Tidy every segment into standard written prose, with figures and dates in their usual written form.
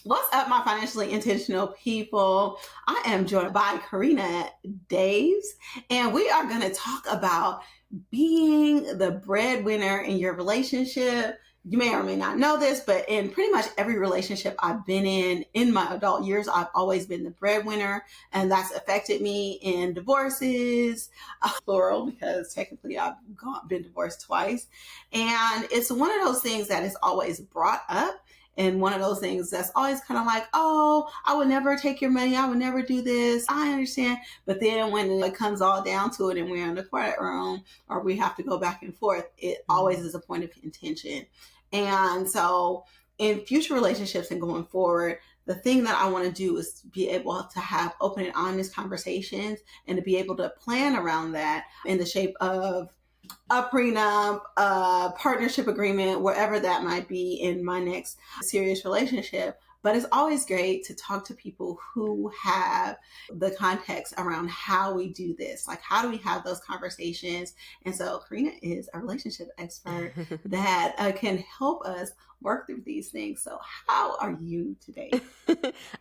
What's up, my financially intentional people? I am joined by Karina Daves, and we are going to talk about being the breadwinner in your relationship. You may or may not know this, but in pretty much every relationship I've been in my adult years, I've always been the breadwinner, and that's affected me in divorces, plural, because technically I've been divorced twice. And it's one of those things that is always brought up. And one of those things that's always kind of like, oh, I would never take your money. I would never do this. I understand. But then when it comes all down to it and we're in the courtroom or we have to go back and forth, it always is a point of contention. And so in future relationships and going forward, the thing that I want to do is be able to have open and honest conversations and to be able to plan around that in the shape of a prenup, a partnership agreement, wherever that might be in my next serious relationship. But it's always great to talk to people who have the context around how we do this. Like, how do we have those conversations? And so Karina is a relationship expert that can help us work through these things. So how are you today?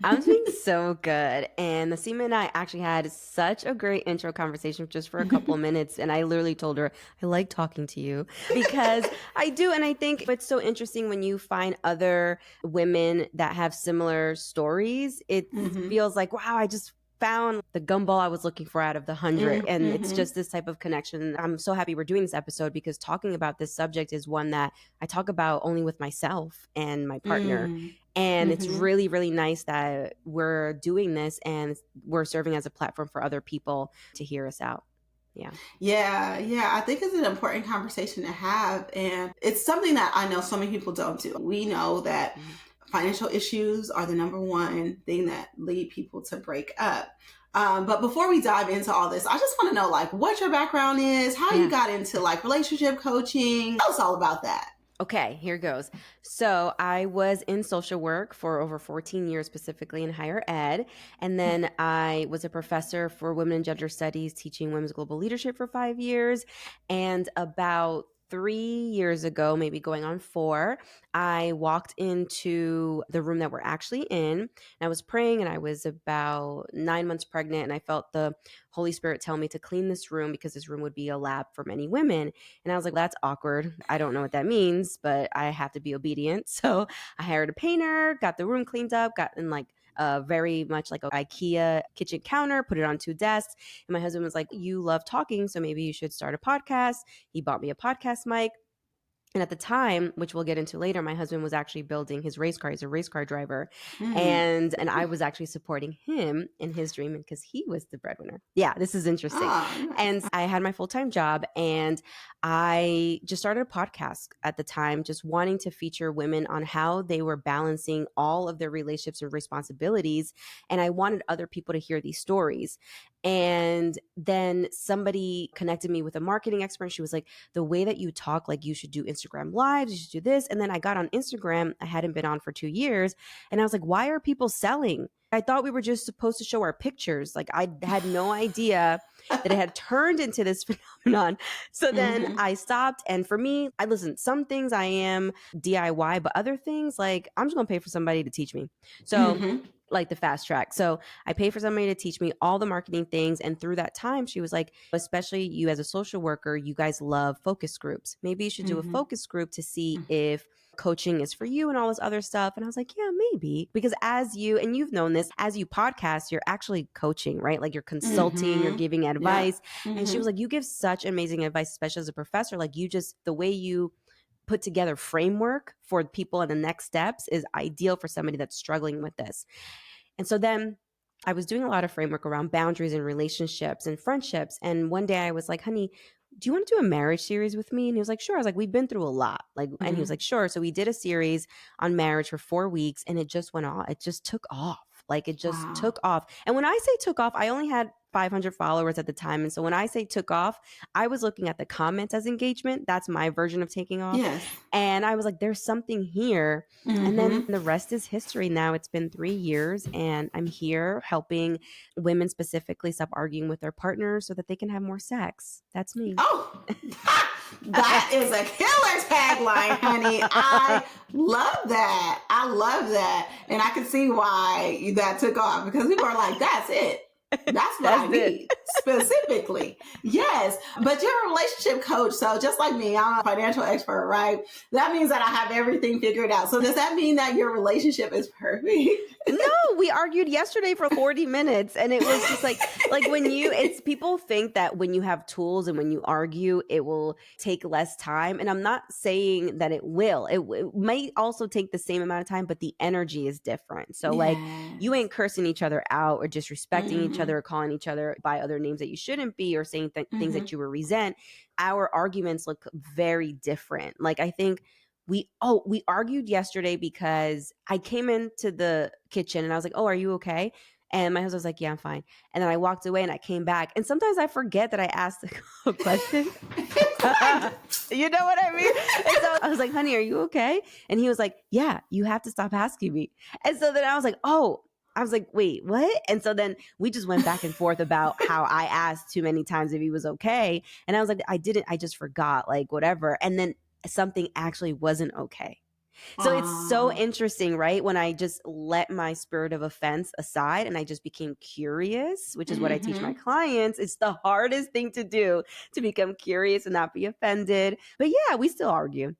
I'm doing so good. And Nasima and I actually had such a great intro conversation just for a couple of minutes. And I literally told her, I like talking to you because I do. And I think it's so interesting when you find other women that have similar stories. It feels like, wow, I just found the gumball I was looking for out of the 100. And it's just this type of connection. I'm so happy we're doing this episode because talking about this subject is one that I talk about only with myself and my partner. And it's really, really nice that we're doing this and we're serving as a platform for other people to hear us out. Yeah. Yeah. I think it's an important conversation to have. And it's something that I know so many people don't do. We know that financial issues are the number one thing that lead people to break up. But before we dive into all this, I just want to know like what your background is, how you got into like relationship coaching. Tell us all about that. Okay, here goes. So I was in social work for over 14 years, specifically in higher ed. And then I was a professor for women and gender studies, teaching women's global leadership for 5 years. And about 3 years ago, maybe going on 4, I walked into the room that we're actually in. And I was praying and I was about 9 months pregnant. And I felt the Holy Spirit tell me to clean this room because this room would be a lab for many women. And I was like, that's awkward. I don't know what that means, but I have to be obedient. So I hired a painter, got the room cleaned up, got in like very much like an IKEA kitchen counter, put it on 2 desks. And my husband was like, you love talking, so maybe you should start a podcast. He bought me a podcast mic. And at the time, which we'll get into later, my husband was actually building his race car. He's a race car driver. And I was actually supporting him in his dream because he was the breadwinner. Yeah, this is interesting. Nice. And I had my full-time job and I just started a podcast at the time, just wanting to feature women on how they were balancing all of their relationships and responsibilities. And I wanted other people to hear these stories. And then somebody connected me with a marketing expert. She was like, the way that you talk, like you should do Instagram lives, you should do this. And then I got on Instagram. I hadn't been on for 2 years. And I was like, why are people selling? I thought we were just supposed to show our pictures. Like I had no idea that it had turned into this phenomenon. So then I stopped. And for me, some things I am DIY, but other things like I'm just going to pay for somebody to teach me. So like the fast track. So I pay for somebody to teach me all the marketing things. And through that time, she was like, especially you as a social worker, you guys love focus groups. Maybe you should do a focus group to see if coaching is for you and all this other stuff. And I was like, yeah, maybe. Because as you, and you've known this, as you podcast, you're actually coaching, right? Like you're consulting, you're giving advice. And she was like, you give such amazing advice, especially as a professor. Like you just, the way you put together framework for people in the next steps is ideal for somebody that's struggling with this. And so then I was doing a lot of framework around boundaries and relationships and friendships. And one day I was like, honey, do you want to do a marriage series with me? And he was like, sure. I was like, we've been through a lot. And he was like, sure. So we did a series on marriage for 4 weeks and it just went off. It just took off. Like it just took off. And when I say took off, I only had 500 followers at the time. And so when I say took off, I was looking at the comments as engagement. That's my version of taking off. Yes. And I was like, there's something here. And then Mm-hmm. the rest is history. Now it's been 3 years and I'm here helping women specifically stop arguing with their partners so that they can have more sex. That's me. Oh, that is a killer tagline, honey. I love that. I love that. And I can see why that took off because people are like, that's it. That's what I That's it. need specifically. Yes. But you're a relationship coach. So just like me, I'm a financial expert, right? That means that I have everything figured out. So does that mean that your relationship is perfect? No, we argued yesterday for 40 minutes and it was just like when it's people think that when you have tools and when you argue, it will take less time. And I'm not saying that it will. It might also take the same amount of time, but the energy is different. So like you Yes. ain't cursing each other out or disrespecting each Mm-hmm. other or calling each other by other names that you shouldn't be or saying things Mm-hmm. that you will resent. Our arguments look very different. Like I think we argued yesterday because I came into the kitchen and I was like, "Oh, are you okay?" And my husband was like, "Yeah, I'm fine." And then I walked away and I came back. And sometimes I forget that I asked a question. You know what I mean? And so I was like, "Honey, are you okay?" And he was like, "Yeah, you have to stop asking me." And so then I was like, "Oh." I was like, "Wait, what?" And so then we just went back and forth about how I asked too many times if he was okay. And I was like, I just forgot, like, whatever. And then something actually wasn't okay. So it's so Aw. interesting, right? When I just let my spirit of offense aside and I just became curious, which is what I teach my Mm-hmm. clients. It's the hardest thing to do to become curious and not be offended. But yeah, we still argue.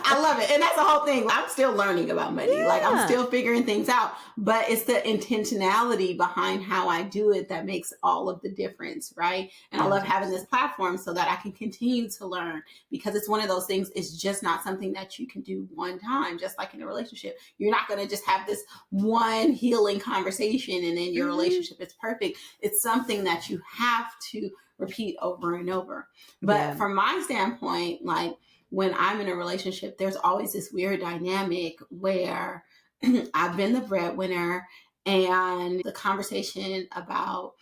I love it. And that's the whole thing. I'm still learning about money. Like I'm Yeah. still figuring things out, but it's the intentionality behind how I do it that makes all of the difference, right? And I love having this 100%. platform so that I can continue to learn because it's one of those things, it's just not something that you can do one time, just like in a relationship. You're not going to just have this one healing conversation and then your Hmm. relationship is perfect. It's something that you have to repeat over and over. But Yeah. from my standpoint, like, when I'm in a relationship, there's always this weird dynamic where I've been the breadwinner and the conversation about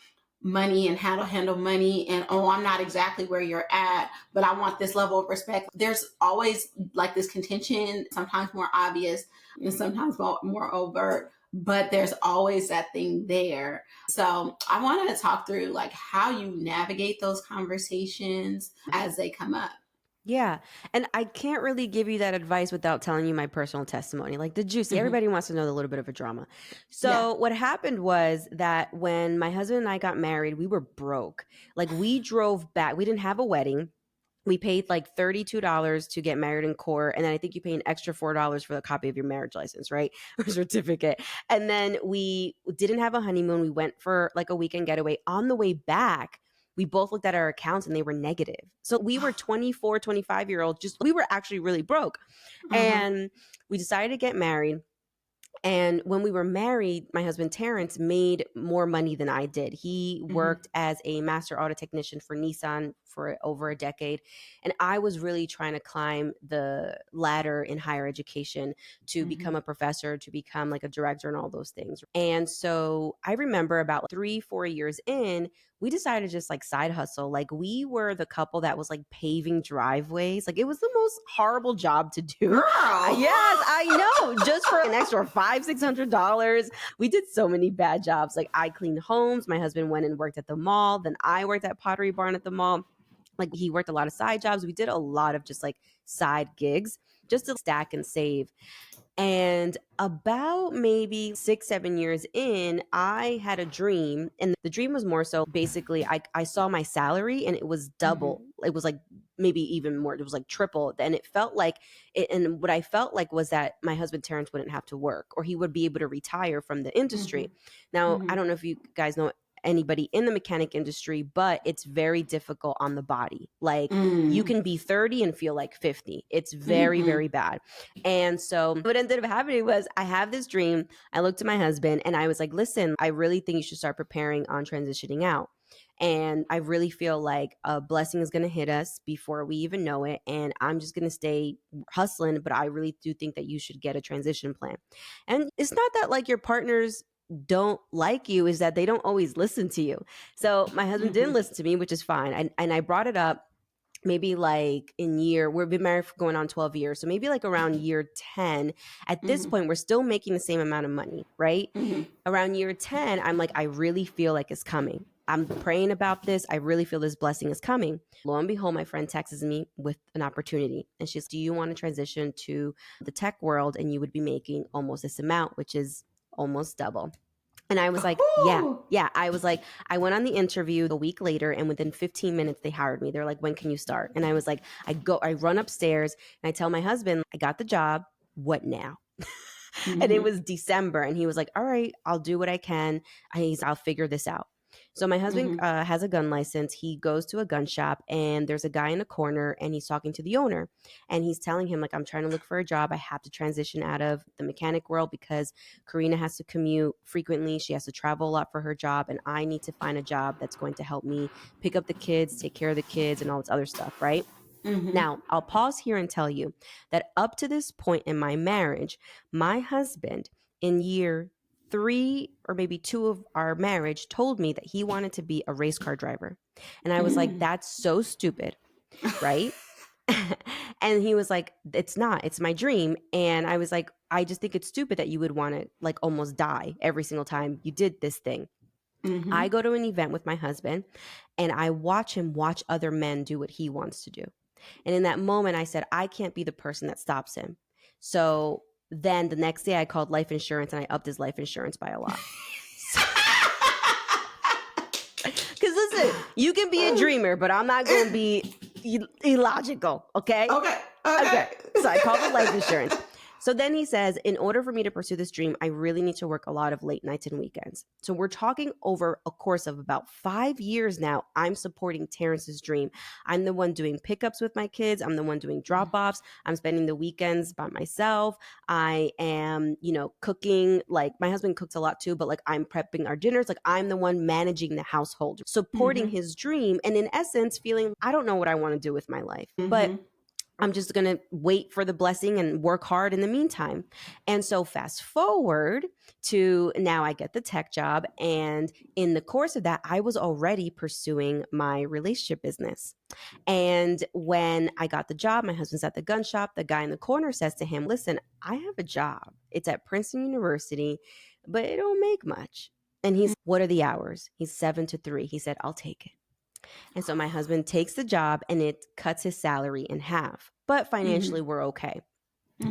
money and how to handle money and oh, I'm not exactly where you're at, but I want this level of respect. There's always like this contention, sometimes more obvious and sometimes more overt, but there's always that thing there. So I wanted to talk through like how you navigate those conversations as they come up. Yeah. And I can't really give you that advice without telling you my personal testimony, like the juicy. Mhm. Everybody wants to know the little bit of a drama. Yeah. So, what happened was that when my husband and I got married, we were broke. Like, we drove back, we didn't have a wedding. We paid like $32 to get married in court. And then I think you pay an extra $4 for the copy of your marriage license, right? Or certificate. And then we didn't have a honeymoon. We went for like a weekend getaway. On the way back, we both looked at our accounts and they were negative. So we were 24, 25-year-olds, just we were actually really broke. Uh-huh. And we decided to get married. And when we were married, my husband Terrence made more money than I did. He Mhm. worked as a master auto technician for Nissan for over a decade. And I was really trying to climb the ladder in higher education to become Mhm. a professor, to become like a director and all those things. And so I remember about 3, 4 years in, we decided to just like side hustle. Like we were the couple that was like paving driveways. Like it was the most horrible job to do. Girl. Yes, I know. Just for an extra $500, $600. We did so many bad jobs. Like I cleaned homes. My husband went and worked at the mall. Then I worked at Pottery Barn at the mall. Like he worked a lot of side jobs. We did a lot of just like side gigs just to stack and save. And about maybe 6, 7 years in, I had a dream. And the dream was more so basically, I saw my salary and it was Mhm. double. It was like maybe even more. It was like triple. And it felt like it. And what I felt like was that my husband Terrence wouldn't have to work or he would be able to retire from the industry. Mhm. Now, I Mhm. don't know if you guys know anybody in the mechanic industry, but it's very difficult on the body. Like you Mm. can be 30 and feel like 50. It's very, Mhm. very bad. And so what ended up happening was I have this dream. I looked at my husband and I was like, listen, I really think you should start preparing on transitioning out. And I really feel like a blessing is going to hit us before we even know it. And I'm just going to stay hustling. But I really do think that you should get a transition plan. And it's not that like your partner's don't like you is that they don't always listen to you. So my husband didn't Mhm. listen to me, which is fine. And I brought it up maybe like we've been married for going on 12 years. So maybe like around year 10, at this Mhm. point, we're still making the same amount of money, right? Mhm. Around year 10, I'm like, I really feel like it's coming. I'm praying about this. I really feel this blessing is coming. Lo and behold, my friend texts me with an opportunity. And she's, do you want to transition to the tech world? And you would be making almost this amount, which is almost double. And I was like, yeah, Ooh. yeah. I was like, I went on the interview a week later, and within 15 minutes, they hired me. They're like, when can you start? And I was like, I run upstairs and I tell my husband, I got the job. What now? And it Mhm. was December, and he was like, all right, I'll do what I can. I'll figure this out. So my husband Mhm. has a gun license. He goes to a gun shop, and there's a guy in a corner, and he's talking to the owner, and he's telling him like, I'm trying to look for a job. I have to transition out of the mechanic world because Karina has to commute frequently. She has to travel a lot for her job, and I need to find a job that's going to help me pick up the kids, take care of the kids, and all this other stuff, right? Mhm. Now, I'll pause here and tell you that up to this point in my marriage, my husband in year 3 or maybe 2 of our marriage told me that he wanted to be a race car driver. And I was like, Mhm. that's so stupid, right? And he was like, it's not, it's my dream. And I was like, I just think it's stupid that you would want to like almost die every single time you did this thing. I Mhm. go to an event with my husband and I watch him watch other men do what he wants to do. And in that moment, I said, I can't be the person that stops him. So then the next day, I called life insurance and I upped his life insurance by a lot. Because listen, you can be a dreamer, but I'm not going to be illogical. Okay. Okay. Okay. Okay. So I called the life insurance. So then he says, in order for me to pursue this dream, I really need to work a lot of late nights and weekends. So we're talking over a course of about 5 years now. I'm supporting Terrence's dream. I'm the one doing pickups with my kids. I'm the one doing drop offs. I'm spending the weekends by myself. I am, cooking. Like my husband cooks a lot too, but like I'm prepping our dinners. Like I'm the one managing the household, supporting Mhm. his dream. And in essence, feeling I don't know what I want to do with my life, but Mhm. I'm just going to wait for the blessing and work hard in the meantime. And so fast forward to now I get the tech job. And in the course of that, I was already pursuing my relationship business. And when I got the job, my husband's at the gun shop. The guy in the corner says to him, listen, I have a job. It's at Princeton University, but it don't make much. And he's, what are the hours? He's 7 to 3. He said, I'll take it. And so my husband takes the job and it cuts his salary in half. But financially, Mhm. we're okay.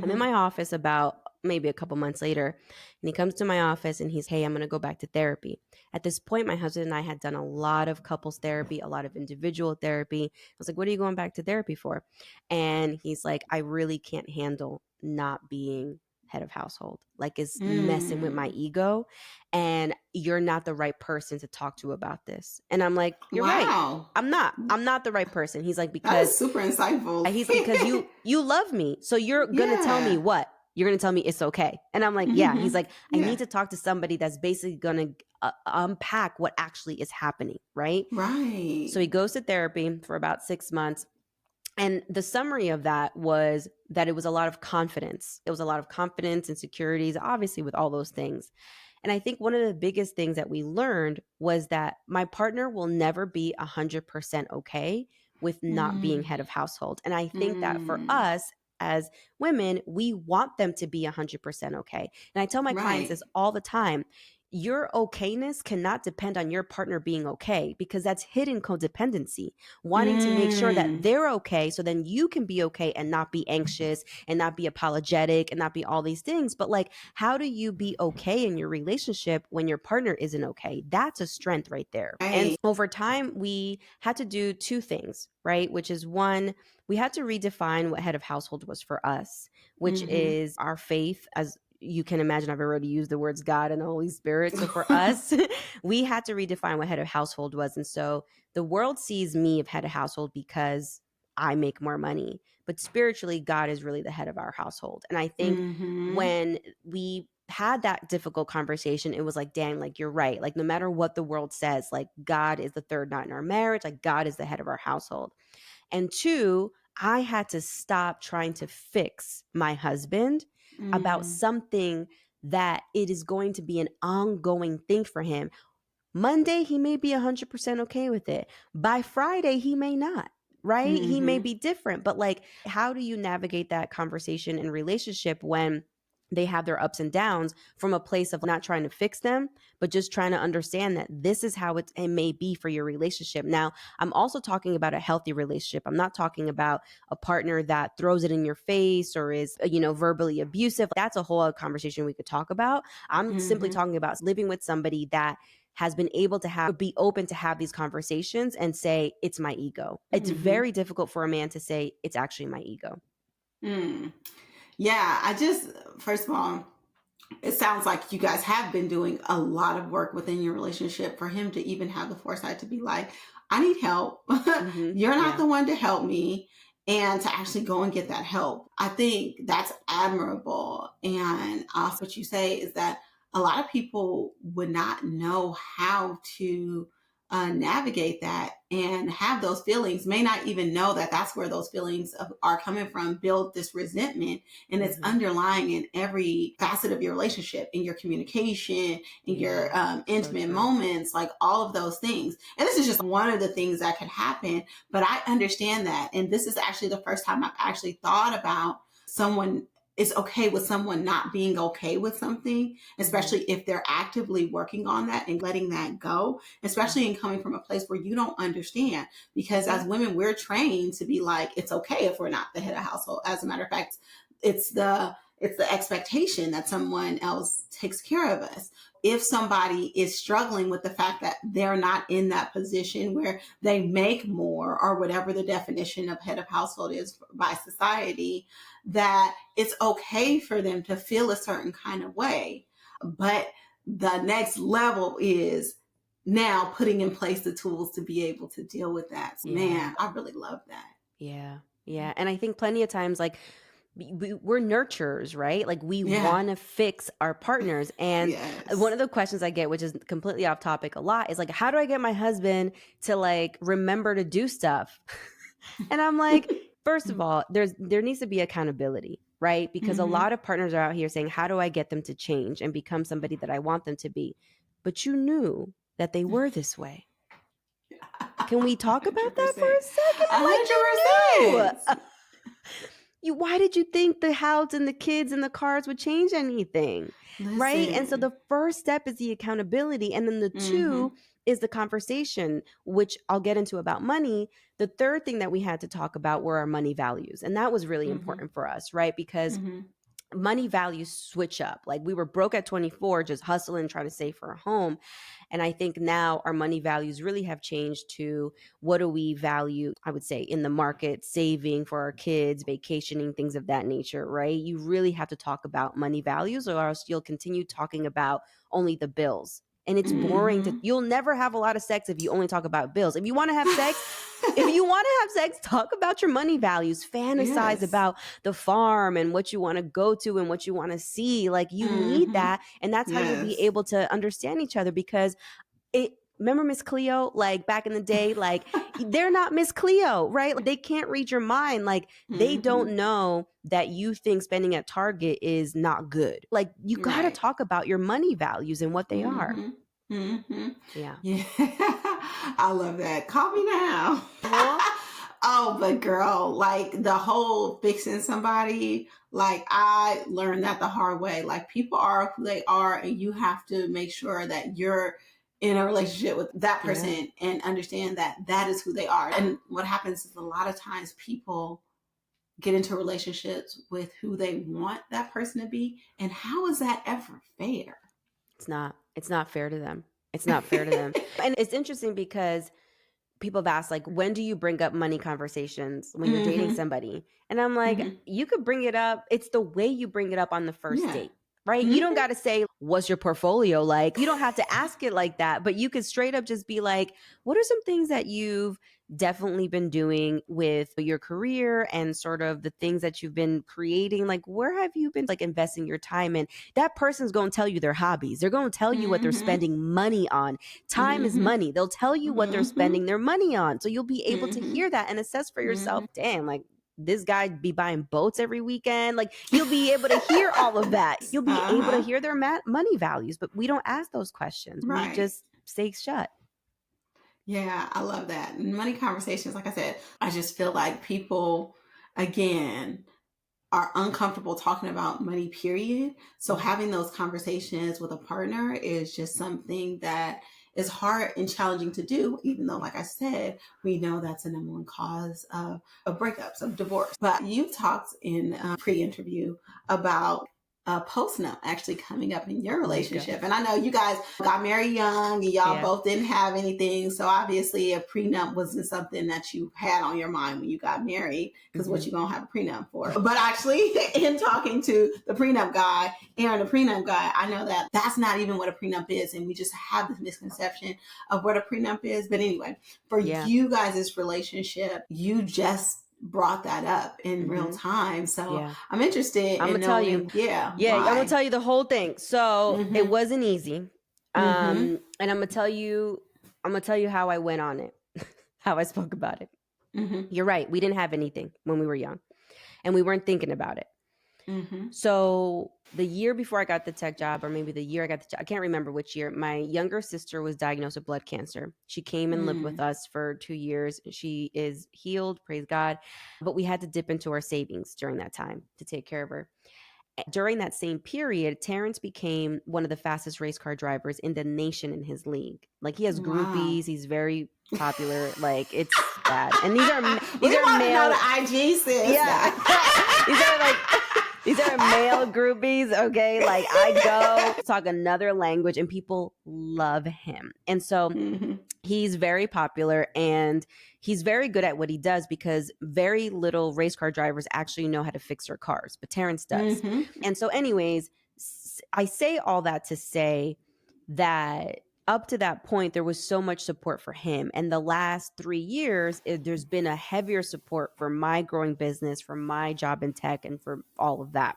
I'm in Mhm. my office about maybe a couple months later, and he comes to my office and he's, hey, I'm going to go back to therapy. At this point, my husband and I had done a lot of couples therapy, a lot of individual therapy. I was like, what are you going back to therapy for? And he's like, I really can't handle not being head of household. Like, it's messing with my Mm. ego. And you're not the right person to talk to about this. And I'm like, you're right. Wow. I'm not the right person. He's like, That because is super insightful. because you love me. So you're going to tell me Yeah. what? You're going to tell me it's okay. And I'm like, yeah. He's Mhm. like, I Yeah. need to talk to somebody that's basically going to unpack what actually is happening, right? Right. So he goes to therapy for about 6 months. And the summary of that was that it was a lot of confidence. It was a lot of confidence, insecurities, obviously, with all those things. And I think one of the biggest things that we learned was that my partner will never be 100% okay with not being Mm. head of household. And I think that for Mm. us as women, we want them to be 100% okay. And I tell my clients Right. this all the time. Your okayness cannot depend on your partner being okay because that's hidden codependency, wanting to make sure that Mm. they're okay so then you can be okay and not be anxious and not be apologetic and not be all these things. But like, how do you be okay in your relationship when your partner isn't okay? That's a strength right there. And Right. over time, we had to do two things, right? Which is one, we had to redefine what head of household was for us, which Mhm. is our faith. As you can imagine, I've already used the words God and the Holy Spirit. So for us, we had to redefine what head of household was. And so the world sees me of head of household because I make more money. But spiritually, God is really the head of our household. And I think Mhm. when we had that difficult conversation, it was like, dang, like you're right. Like no matter what the world says, like God is the third knot in our marriage, like God is the head of our household. And two, I had to stop trying to fix my husband about Mm. something that it is going to be an ongoing thing for him. Monday, he may be 100% okay with it. By Friday, he may not, right? He may Mm-hmm. be different. But like, how do you navigate that conversation and relationship when they have their ups and downs from a place of not trying to fix them, but just trying to understand that this is how it may be for your relationship? Now, I'm also talking about a healthy relationship. I'm not talking about a partner that throws it in your face or is, verbally abusive. That's a whole other conversation we could talk about. I'm simply Mm-hmm. talking about living with somebody that has been able to be open to have these conversations and say, it's my ego. It's Mm-hmm. very difficult for a man to say, it's actually my ego. Mm. Yeah, first of all, it sounds like you guys have been doing a lot of work within your relationship for him to even have the foresight to be like, I need help. You're not Yeah. the one to help me. And to actually go and get that help. I think that's admirable. And also, what you say is that a lot of people would not know how to navigate that and have those feelings, may not even know that that's where those feelings are coming from, build this resentment, and it's Mm-hmm. underlying in every facet of your relationship, in your communication, in your Yeah. So intimate true. moments, like all of those things. And this is just one of the things that could happen, but I understand that. And this is actually the first time I've actually thought about someone is okay with someone not being okay with something, especially if they're actively working on that and letting that go, especially in coming from a place where you don't understand. Because as women, we're trained to be like, it's okay if we're not the head of household. As a matter of fact, it's the expectation that someone else takes care of us. If somebody is struggling with the fact that they're not in that position where they make more, or whatever the definition of head of household is by society, that it's okay for them to feel a certain kind of way. But the next level is now putting in place the tools to be able to deal with that. Yeah. Man, I really love that. Yeah. Yeah. And I think plenty of times, like, we're nurturers, right? Like, we Yeah. want to fix our partners. And one Yes. of the questions I get, which is completely off topic a lot, is like, how do I get my husband to like remember to do stuff? And I'm like, first of all, there needs to be accountability, right? Because a Mm-hmm. lot of partners are out here saying, how do I get them to change and become somebody that I want them to be? But you knew that they were this way. Can we talk about that for 100%. a second? I'm like, you knew. 100%. Why did you think the house and the kids and the cars would change anything? Right? And so Listen. the first step is the accountability. And then the Mm-hmm. two is the conversation, which I'll get into about money. The third thing that we had to talk about were our money values. And that was really Mm-hmm. important for us, right? Because Mm-hmm. money values switch up. Like, we were broke at 24, just hustling, trying to save for a home. And I think now our money values really have changed to, what do we value, I would say, in the market, saving for our kids, vacationing, things of that nature, right? You really have to talk about money values, or else you'll continue talking about only the bills. And it's boring you'll never have a lot of sex if you only talk about bills. If you want to have sex, talk about your money values, fantasize Yes. about the farm and what you want to go to and what you want to see. Like, you need Mm-hmm. that. And that's how you'll be Yes. able to understand each other. Because remember Miss Cleo, like back in the day, like, they're not Miss Cleo, right? They can't read your mind. Like, they Mm-hmm. don't know that you think spending at Target is not good. Like, you got to Right. talk about your money values and what they are. Mm-hmm. Mm-hmm. Yeah. Yeah. I love that. Call me now. Huh? Oh, but girl, like the whole fixing somebody, like I learned that the hard way. Like, people are who they are, and you have to make sure that you're in a relationship with that Yeah. person and understand that that is who they are. And what happens is, a lot of times people get into relationships with who they want that person to be. And how is that ever fair? It's not. It's not fair to them. It's not fair to them. And it's interesting because people have asked, like, when do you bring up money conversations when you're dating Mm-hmm. somebody? And I'm like, Mm-hmm. you could bring it up. It's the way you bring it up on the first Yeah. date, right? You don't Mm-hmm. got to say, what's your portfolio like? You don't have to ask it like that, but you could straight up just be like, what are some things that you've definitely been doing with your career and sort of the things that you've been creating? Like, where have you been like investing your time in? That person's going to tell you their hobbies. They're going to tell you what they're Mm-hmm. spending money on. Time is Mm-hmm. money. They'll tell you what they're Mm-hmm. spending their money on. So you'll be able to Mm-hmm. hear that and assess for Mm-hmm. yourself, damn, like, this guy be buying boats every weekend. Like, you'll be able to hear all of that. You'll be able to hear their money values, but we don't ask those questions. Right. We just stay shut. Yeah, I love that. Money conversations, like I said, I just feel like people, again, are uncomfortable talking about money, period. So having those conversations with a partner is just something that is hard and challenging to do, even though, like I said, we know that's the number one cause of breakups, of divorce. But you talked in pre-interview about a post-nup actually coming up in your relationship. And I know you guys got married young and y'all both didn't have anything. So obviously a prenup wasn't something that you had on your mind when you got married, because what you gonna have a prenup for? But actually in talking to the prenup guy, Aaron, the prenup guy, I know that that's not even what a prenup is. And we just have this misconception of what a prenup is. But anyway, for you guys' relationship, you just brought that up in real time. So I'm interested I'm in gonna tell knowing, you. I'm gonna tell you the whole thing. So it wasn't easy. And I'm gonna tell you how I went on it, how I spoke about it. You're right. We didn't have anything when we were young, and we weren't thinking about it. So the year before I got the tech job, or maybe the year I got the job, I can't remember which year, my younger sister was diagnosed with blood cancer. She came and lived with us for 2 years. She is healed, praise God. But we had to dip into our savings during that time to take care of her. During that same period, Terrence became one of the fastest race car drivers in the nation in his league. Like, he has groupies. He's very popular. Like, it's bad. And these are male. Know the IG sis. Yeah. These are male groupies, okay? Like, I go talk another language and people love him. And so he's very popular and he's very good at what he does, because very little race car drivers actually know how to fix their cars, but Terrence does. And so anyways, I say all that to say that up to that point, there was so much support for him. And the last 3 years, there's been a heavier support for my growing business, for my job in tech, and for all of that.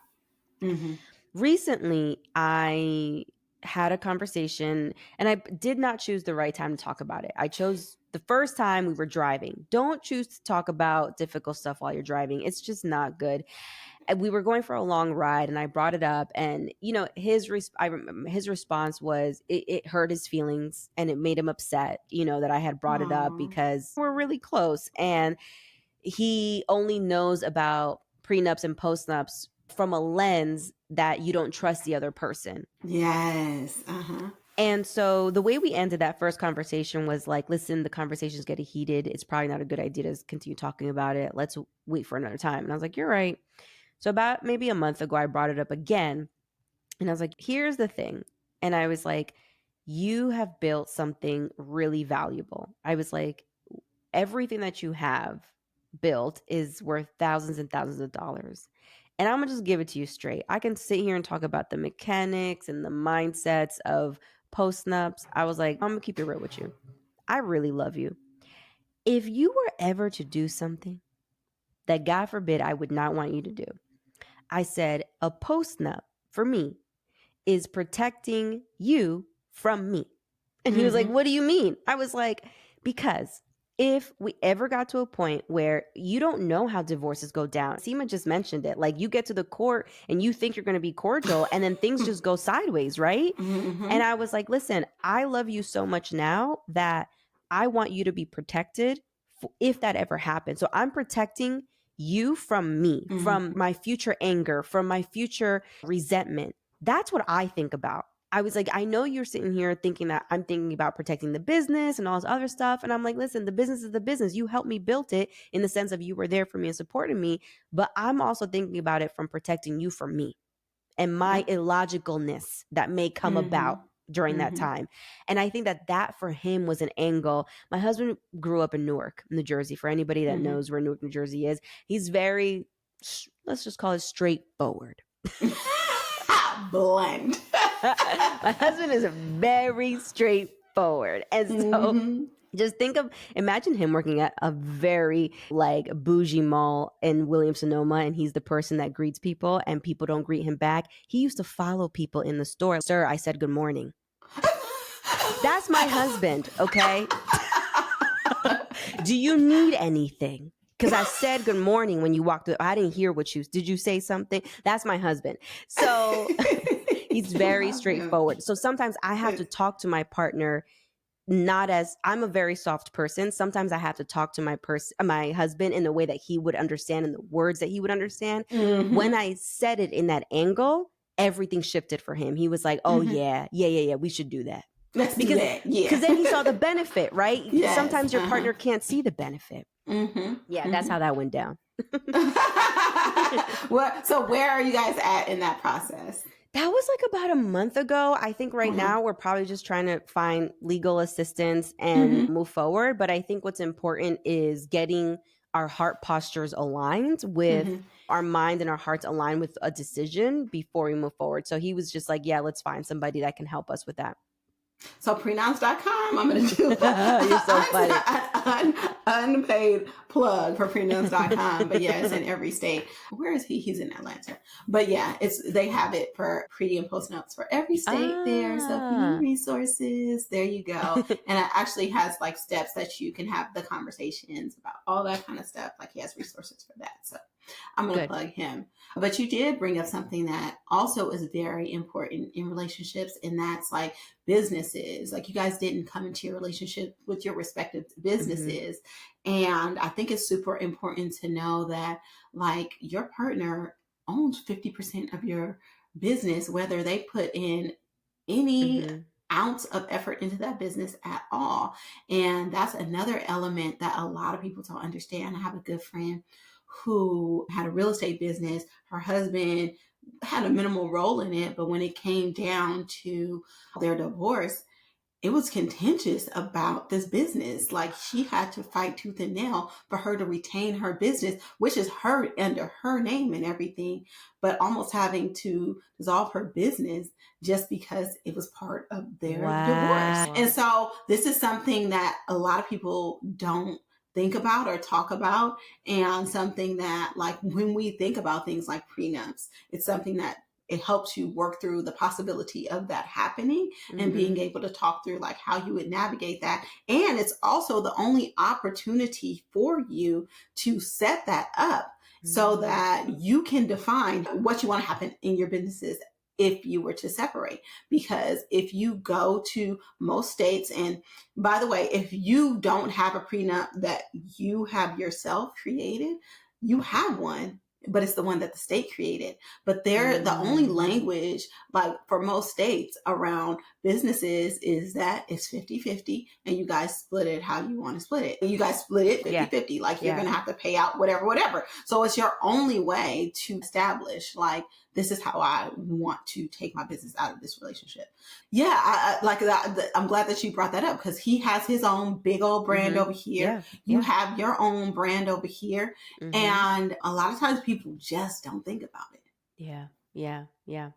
Recently, I had a conversation, and I did not choose the right time to talk about it. I chose the first time we were driving. Don't choose to talk about difficult stuff while you're driving. It's just not good. And we were going for a long ride, and I brought it up, and his response was it hurt his feelings, and it made him upset, that I had brought it up, because we're really close, and he only knows about prenups and postnups from a lens that you don't trust the other person. Yes. And so the way we ended that first conversation was like, listen, the conversation's getting heated. It's probably not a good idea to continue talking about it. Let's wait for another time. And I was like, you're right. So about maybe a month ago, I brought it up again. And I was like, here's the thing. And I was like, you have built something really valuable. I was like, everything that you have built is worth thousands and thousands of dollars. And I'm going to just give it to you straight. I can sit here and talk about the mechanics and the mindsets of post-nups. I was like, I'm going to keep it real with you. I really love you. If you were ever to do something that, God forbid, I would not want you to do, I said, a post-nup for me is protecting you from me. And he was like, what do you mean? I was like, because if we ever got to a point where you don't know how divorces go down, Seema just mentioned it, like, you get to the court and you think you're going to be cordial and then things just go sideways, right? And I was like, listen, I love you so much now that I want you to be protected if that ever happens. So I'm protecting you from me, from my future anger, from my future resentment. That's what I think about. I was like, I know you're sitting here thinking that I'm thinking about protecting the business and all this other stuff. And I'm like, listen, the business is the business. You helped me build it in the sense of you were there for me and supporting me. But I'm also thinking about it from protecting you from me and my illogicalness that may come about during that time. And I think that for him was an angle. My husband grew up in Newark, New Jersey. For anybody that knows where Newark, New Jersey is, he's very, let's just call it straightforward. Blend. My husband is very straightforward. And so just imagine him working at a very bougie mall in Williams-Sonoma, and he's the person that greets people and people don't greet him back. He used to follow people in the store. Sir, I said good morning. That's my husband, okay? Do you need anything? Because I said good morning when you walked up. I didn't hear what did you say something? That's my husband. So he's very Love him. straightforward. So sometimes I have to talk to my partner not as I'm a very soft person. Sometimes I have to talk to my husband in the way that he would understand, in the words that he would understand. When Mm-hmm. I said it in that angle, everything shifted for him. He was like, "Oh Mm-hmm. yeah, we should do that." Let's do Because that. Yeah. then he saw the benefit, right? Yes. Sometimes your partner can't see the benefit. Mm-hmm. Yeah, that's Mm-hmm. how that went down. Well, so where are you guys at in that process? That was like about a month ago. I think right Uh-huh. now we're probably just trying to find legal assistance and Mm-hmm. move forward. But I think what's important is getting our heart postures aligned with Mm-hmm. our mind and our hearts aligned with a decision before we move forward. So he was just like, yeah, let's find somebody that can help us with that. So prenouns.com, I'm going to do You're so funny. an unpaid plug for prenouns.com. But yeah, it's in every state. Where is he? He's in Atlanta. But yeah, they have it for pre and post notes for every state there. So if you need Ah. resources, there you go. And it actually has like steps that you can have the conversations about all that kind of stuff. Like he has resources for that. So I'm going to Good. plug him. But you did bring up something that also is very important in relationships, and that's like businesses. Like you guys didn't come into your relationship with your respective businesses. And I think it's super important to know that like your partner owns 50% of your business, whether they put in any Mm-hmm. ounce of effort into that business at all. And that's another element that a lot of people don't understand. I have a good friend who had a real estate business. Her husband had a minimal role in it, but when it came down to their divorce, it was contentious about this business. Like she had to fight tooth and nail for her to retain her business, which is her under her name and everything, but almost having to dissolve her business just because it was part of their divorce. Wow. And so this is something that a lot of people don't think about or talk about, and something that like when we think about things like prenups, it's something that it helps you work through the possibility of that happening and Mm-hmm. being able to talk through like how you would navigate that. And it's also the only opportunity for you to set that up so that you can define what you want to happen in your businesses if you were to separate. Because if you go to most states, and by the way, if you don't have a prenup that you have yourself created, you have one, but it's the one that the state created. But they're the only language, like for most states around businesses, is that it's 50-50 and you guys split it how you want to split it. You guys split it 50-50. Like you're going to have to pay out whatever. So it's your only way to establish like, this is how I want to take my business out of this relationship. Yeah, I like that. I'm glad that you brought that up because he has his own big old brand over here. You have your own brand over here. And a lot of times people just don't think about it. Yeah.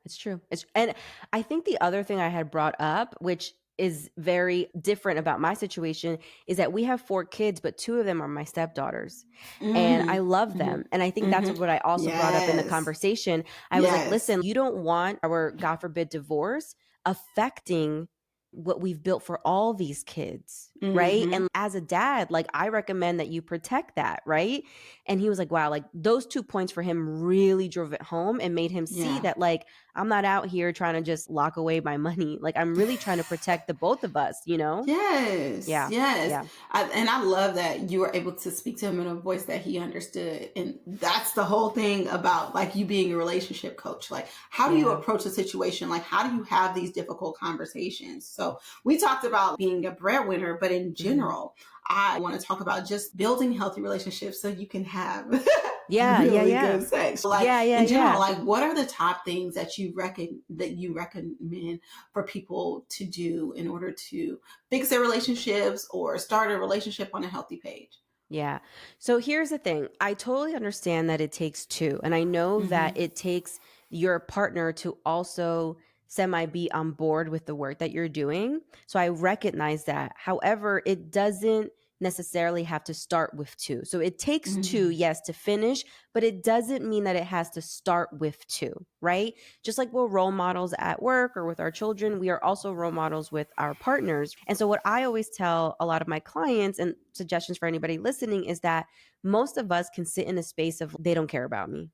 It's true. And I think the other thing I had brought up, which is very different about my situation, is that we have 4 kids, but 2 of them are my stepdaughters. And I love them. And I think that's what I also brought up in the conversation. I was like, listen, you don't want our, God forbid, divorce affecting what we've built for all these kids, right? And as a dad, like I recommend that you protect that, right? And he was like, wow, like those 2 points for him really drove it home and made him see that like I'm not out here trying to just lock away my money. Like I'm really trying to protect the both of us, you know? Yes. Yeah. And I love that you were able to speak to him in a voice that he understood. And that's the whole thing about like you being a relationship coach. Like, how do you approach a situation? Like, how do you have these difficult conversations? So we talked about being a breadwinner, but in general, I want to talk about just building healthy relationships so you can have really good sex. Like in general, like what are the top things that you recommend for people to do in order to fix their relationships or start a relationship on a healthy page? Yeah. So here's the thing. I totally understand that it takes 2. And I know that it takes your partner to also semi be on board with the work that you're doing. So I recognize that. However, it doesn't necessarily have to start with two. So it takes two, Mm-hmm. yes, to finish, but it doesn't mean that it has to start with two, right? Just like we're role models at work or with our children, we are also role models with our partners. And so what I always tell a lot of my clients, and suggestions for anybody listening, is that most of us can sit in a space of they don't care about me.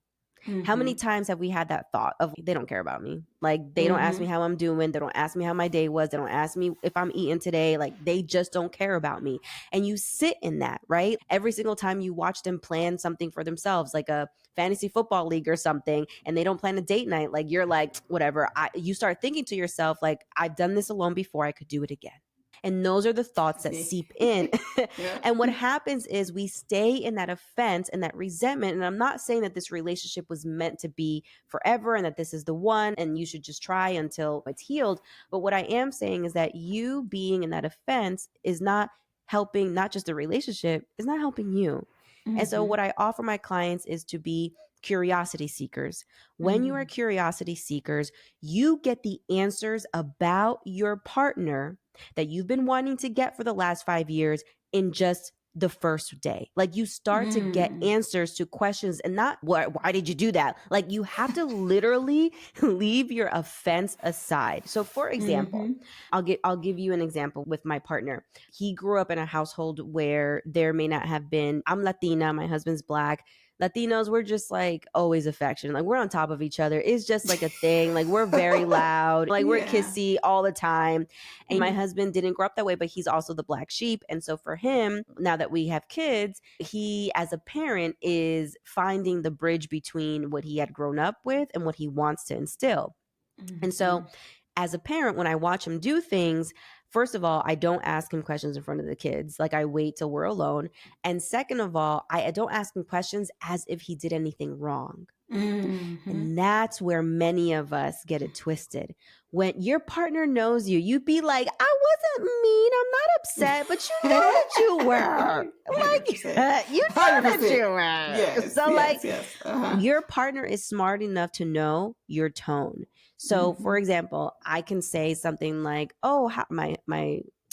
How many Mm-hmm. times have we had that thought of they don't care about me? Like they don't ask Mm-hmm. me how I'm doing. They don't ask me how my day was. They don't ask me if I'm eating today. Like they just don't care about me. And you sit in that, right? Every single time you watch them plan something for themselves, like a fantasy football league or something, and they don't plan a date night, like you're like, whatever. You start thinking to yourself, like, I've done this alone before. I could do it again. And those are the thoughts that See. seep in. Yeah. And what happens is we stay in that offense and that resentment. And I'm not saying that this relationship was meant to be forever and that this is the one and you should just try until it's healed. But what I am saying is that you being in that offense is not helping, not just the relationship, is not helping you. And so, Mm-hmm. what I offer my clients is to be curiosity seekers. When you are Mm-hmm. curiosity seekers, you get the answers about your partner that you've been wanting to get for the last 5 years in just the first day. Like you start to get Mm-hmm. answers to questions and not why did you do that? Like you have to literally leave your offense aside. So for example, Mm-hmm. I'll give you an example with my partner. He grew up in a household where there may not have been, I'm Latina, my husband's Black. Latinos, we're just like always affectionate. Like we're on top of each other. It's just like a thing. Like we're very loud. Like we're Yeah. kissy all the time. And my Mm-hmm. husband didn't grow up that way, but he's also the black sheep. And so for him, now that we have kids, he as a parent is finding the bridge between what he had grown up with and what he wants to instill. And Mm-hmm. so as a parent, when I watch him do things, first of all, I don't ask him questions in front of the kids. Like I wait till we're alone. And second of all, I don't ask him questions as if he did anything wrong. Mm-hmm. And that's where many of us get it twisted. When your partner knows you, you'd be like, I wasn't mean. I'm not upset, but you know that you were. 100%. Like, you know that 100%. you were. Yes, So, like, yes, yes. Uh-huh. your partner is smart enough to know your tone. So, for Mm-hmm. example, I can say something like, "Oh,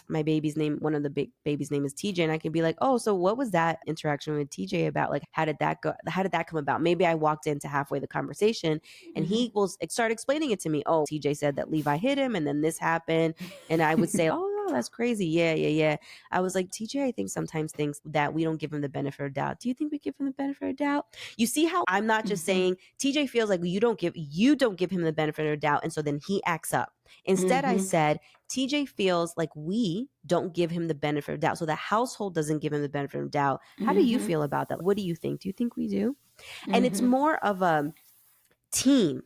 my baby's name, one of the big baby's name is TJ," and I can be like, "Oh, so what was that interaction with TJ about? Like, how did that go? How did that come about?" Maybe I walked into halfway the conversation, and Mm-hmm. he will start explaining it to me. "Oh, TJ said that Levi hit him, and then this happened," and I would say, "Oh, no, that's crazy. Yeah, yeah, yeah." I was like, "TJ, I think sometimes thinks that we don't give him the benefit of doubt. Do you think we give him the benefit of doubt?" You see how I'm not just Mm-hmm. saying TJ feels like you don't give him the benefit of doubt, and so then he acts up. Instead, I Mm-hmm. said TJ feels like we don't give him the benefit of doubt, so the household doesn't give him the benefit of doubt. How do you Mm-hmm. feel about that? What do you think? Do you think we do? And it's Mm-hmm. more of a team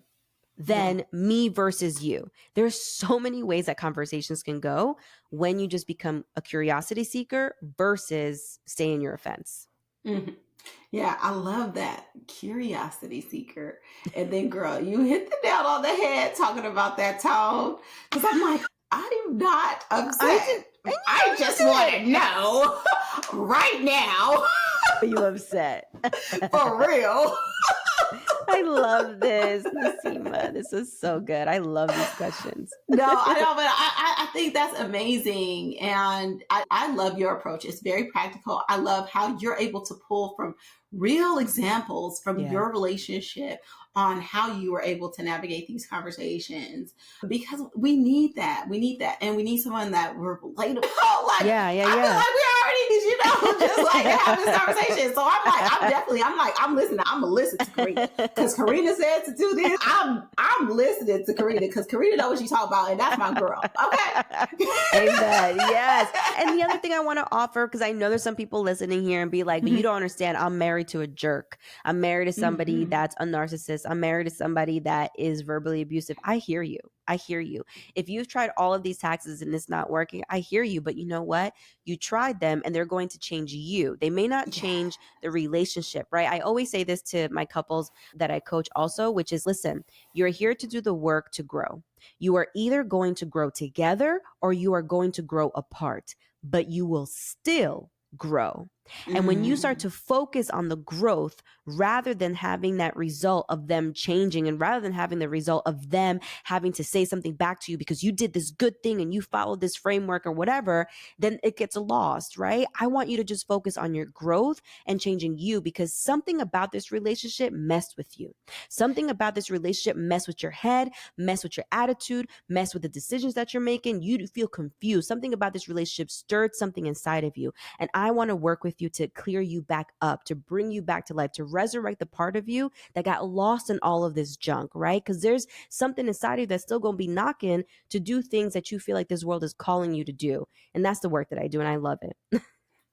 Yeah. than me versus you. There's so many ways that conversations can go when you just become a curiosity seeker versus stay in your offense. Mm-hmm. Yeah, I love that. Curiosity seeker. And then, girl, you hit the nail on the head talking about that tone. Because I'm like, I'm not I did, upset. and I you just know want you to did. know right now, You upset. for real. I love this, Nasima. This is so good. I love these questions. No, I know, but I think that's amazing. And I love your approach. It's very practical. I love how you're able to pull from real examples from Yeah. your relationship on how you were able to navigate these conversations because we need that. We need that. And we need someone that we're relatable. Like, Yeah, yeah, I feel yeah. like we already, just like have this conversation. So I'm listening. I'm going to listen to Karina because Karina said to do this. I'm listening to Karina because Karina knows what she's talking about, and that's my girl. Okay. Amen. Yes. And the other thing I want to offer, because I know there's some people listening here and be like, but you don't understand. I'm married to a jerk. I'm married to somebody that's a narcissist. I'm married to somebody that is verbally abusive. I hear you. I hear you. If you've tried all of these taxes and it's not working, I hear you. But you know what? You tried them and they're going to change you. They may not Yeah. change the relationship, right? I always say this to my couples that I coach also, which is listen, you're here to do the work to grow. You are either going to grow together or you are going to grow apart, but you will still grow. And when you start Mm. to focus on the growth rather than having that result of them changing, and rather than having the result of them having to say something back to you because you did this good thing and you followed this framework or whatever, then it gets lost, right? I want you to just focus on your growth and changing you, because something about this relationship messed with you. Something about this relationship messed with your head, messed with your attitude, messed with the decisions that you're making. You feel confused. Something about this relationship stirred something inside of you. And I want to work with you to clear you back up, to bring you back to life, to resurrect the part of you that got lost in all of this junk, right? Because there's something inside of you that's still going to be knocking to do things that you feel like this world is calling you to do. And that's the work that I do, and I love it.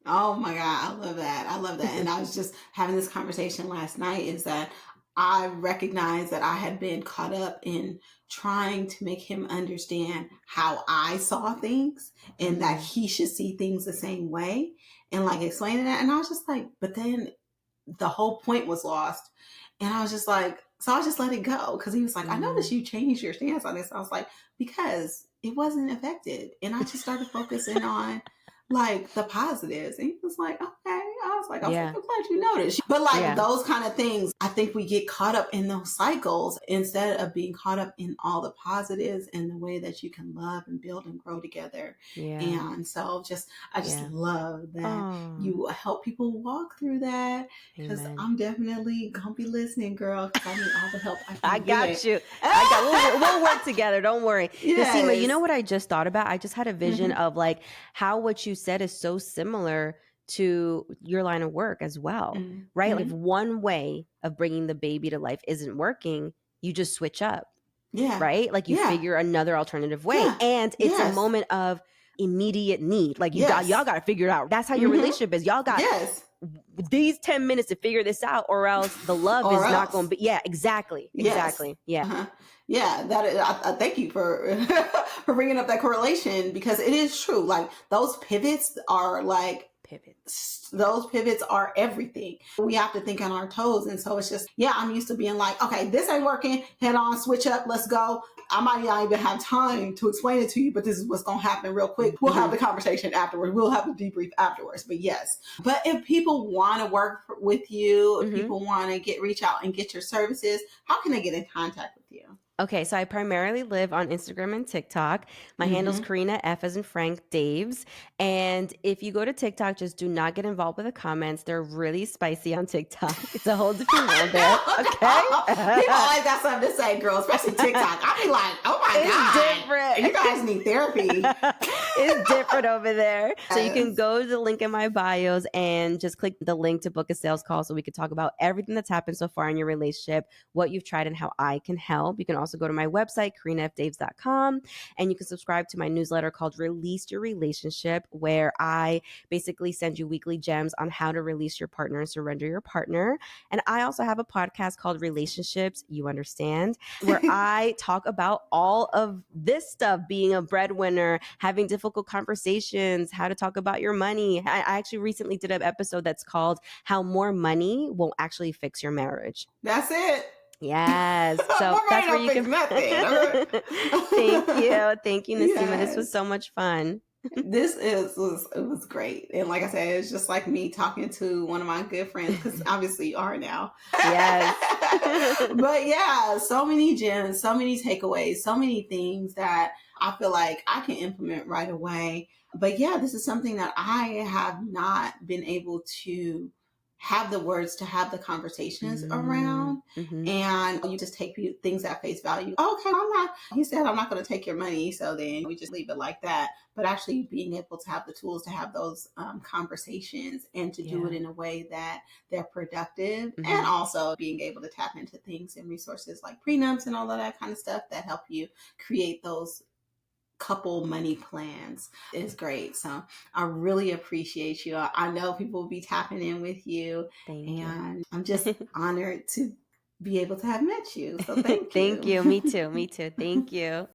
Oh my God, I love that. I love that. And I was just having this conversation last night, is that I recognized that I had been caught up in trying to make him understand how I saw things, and that he should see things the same way, and like explaining that. And I was just like, but then the whole point was lost. And I was just like, so I just let it go. Cause he was like, I noticed you changed your stance on this. I was like, because it wasn't effective. And I just started focusing on like the positives. And he was like, okay. I was like, Yeah. I'm glad you noticed. But like Yeah. those kind of things, I think we get caught up in those cycles instead of being caught up in all the positives and the way that you can love and build and grow together. Yeah. And so I just Yeah. love that Oh, you help people walk through that, because amen. I'm definitely gonna be listening, girl, because I need all the help I I can got get. you. We'll work together. Don't worry. Nasima, you know Yes. what I just thought about? I just had a vision Mhm. of like how what you said is so similar to your line of work as well, Mhm. right? Like if Mhm. one way of bringing the baby to life isn't working, you just switch up, Yeah. right? Like you Yeah. figure another alternative way. Yeah. And it's a Yes. moment of immediate need. Like y'all Yes. got to figure it out. That's how your Mhm. relationship is. Y'all got Yes. these 10 minutes to figure this out, or else the love Or is not going else. to be. Yeah, exactly. Yes. Exactly. Yeah. Uh-huh. Yeah, that is, I thank you for for bringing up that correlation, because it is true. Like those pivots are like Pivots. those pivots are everything. We have to think on our toes. And so it's just, yeah, I'm used to being like, okay, this ain't working. Head on, switch up, let's go. I might not even have time to explain it to you, but this is what's going to happen real quick. We'll have Mm-hmm. the conversation afterwards. We'll have the debrief afterwards. But yes, but if people want to work with you, if Mm-hmm. people want to reach out and get your services, how can they get in contact with you? Okay, so I primarily live on Instagram and TikTok. My handle's Mm-hmm. Karina F as in Frank Daves. And if you go to TikTok, just do not get involved with the comments. They're really spicy on TikTok. It's a whole different world there. Okay. People always got something to say, girl, especially TikTok. I be like, oh my God, you It's guys need therapy. different. It's different over there. So you can Yes. go to the link in my bios and just click the link to book a sales call so we could talk about everything that's happened so far in your relationship, what you've tried, and how I can help. You can also go to my website, karinafdaves.com, and you can subscribe to my newsletter called Release Your Relationship, where I basically send you weekly gems on how to release your partner and surrender your partner. And I also have a podcast called Relationships You Understand, where I talk about all of this stuff, being a breadwinner, having difficult conversations, how to talk about your money. I actually recently did an episode that's called How More Money Won't Actually Fix Your Marriage. That's it. Yes. So More money that's where don't you fix can. nothing. Okay? Thank you. Thank you, Nasima. This was Yes. so much fun. It was great. And like I said, it's just like me talking to one of my good friends, because obviously you are now. Yes. But yeah, so many gems, so many takeaways, so many things that I feel like I can implement right away. But yeah, this is something that I have not been able to have the words to have the conversations around. Mm-hmm. And you just take things at face value. Okay, he said, I'm not going to take your money. So then we just leave it like that. But actually being able to have the tools to have those conversations, and to do Yeah. it in a way that they're productive, Mm-hmm. and also being able to tap into things and resources like prenups and all of that kind of stuff that help you create those couple money plans is great. So I really appreciate you. I know people will be tapping in with you, Thank you. and I'm just honored to be able to have met you. So thank Thank you. you. Me too. Me too. Thank you.